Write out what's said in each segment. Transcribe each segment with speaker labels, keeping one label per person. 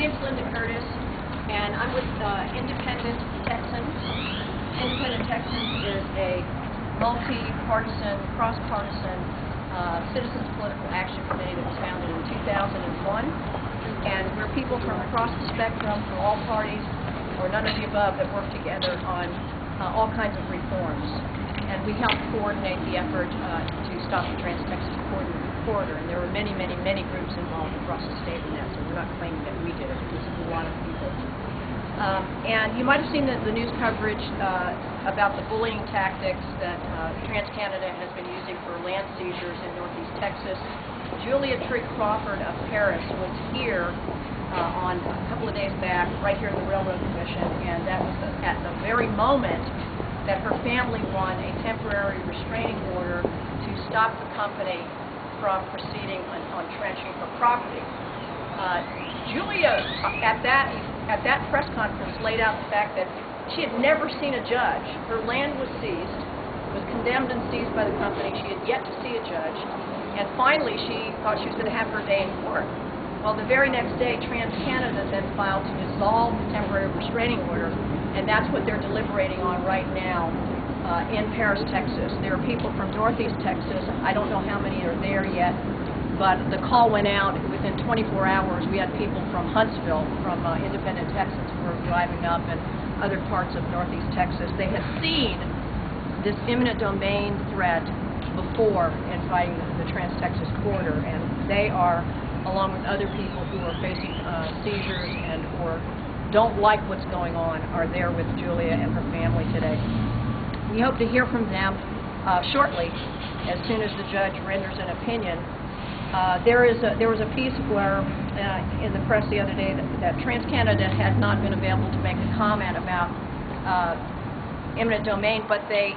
Speaker 1: name's Curtis, and I'm with Independent Texans. Independent Texans is a multi-partisan, cross-partisan citizens political action committee that was founded in 2001. And we're people from across the spectrum, from all parties, or none of the above, that work together on all kinds of reforms. And we help coordinate the effort to stop the Trans-Texas corridor. And there were many, many, many groups involved across the state in that, so we're not claiming that we did it. This is a lot of people. And you might have seen the news coverage about the bullying tactics that TransCanada has been using for land seizures in northeast Texas. Ms Crawford of Paris was here on a couple of days back, right here at the Railroad Commission, and that was at the very moment that her family won a temporary restraining order to stop the company from proceeding on trenching her property. Julia, at that press conference, laid out the fact that she had never seen a judge. Her land was seized, was condemned and seized by the company. She had yet to see a judge. And finally, she thought she was going to have her day in court. Well, the very next day, TransCanada then filed to dissolve the temporary restraining order, and that's what they're deliberating on right now in Paris, Texas. There are people from northeast Texas. I don't know how many are there yet, but the call went out within 24 hours. We had people from Huntsville, from Independent Texans, who were driving up, and other parts of northeast Texas. They had seen this eminent domain threat before in fighting the Trans-Texas corridor, and they are, along with other people who are facing seizures and or don't like what's going on, are there with Julia and her family today. We hope to hear from them shortly, as soon as the judge renders an opinion. There was a piece where in the press the other day that TransCanada had not been available to make a comment about eminent domain, but the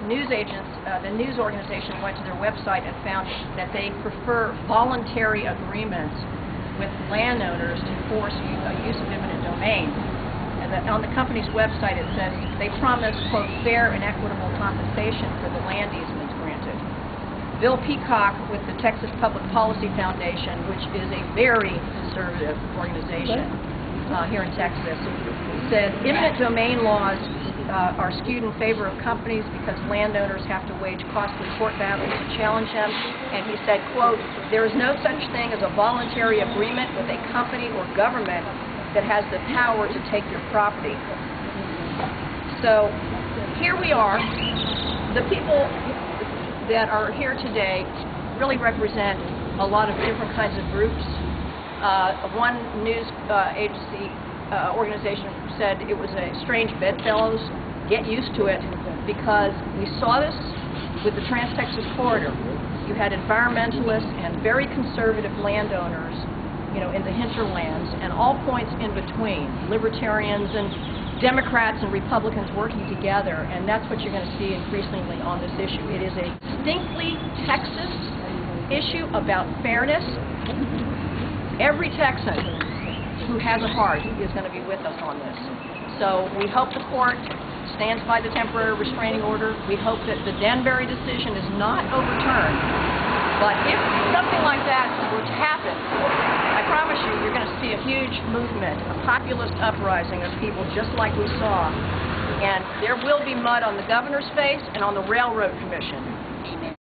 Speaker 1: news agents, the news organization went to their website and found that they prefer voluntary agreements with landowners to force use of eminent domain. And that on the company's website it says they promise, quote, fair and equitable compensation for the land easements granted. Bill Peacock with the Texas Public Policy Foundation, which is a very conservative organization here in Texas, said eminent domain laws are skewed in favor of companies because landowners have to wage costly court battles to challenge them. And he said, quote, there is no such thing as a voluntary agreement with a company or government that has the power to take your property. So here we are. The people that are here today really represent a lot of different kinds of groups. One news agency organization said it was a strange bedfellows. Get used to it, because we saw this with the Trans-Texas corridor. You had environmentalists and very conservative landowners, you know, in the hinterlands, and all points in between, libertarians and Democrats and Republicans working together, and that's what you're going to see increasingly on this issue. It is a distinctly Texas issue about fairness. Every Texan who has a heart is going to be with us on this. So we hope the court stands by the temporary restraining order. We hope that the Denbury decision is not overturned. But if something like that were to happen, I promise you, you're going to see a huge movement, a populist uprising of people just like we saw. And there will be mud on the governor's face and on the Railroad Commission. Amen.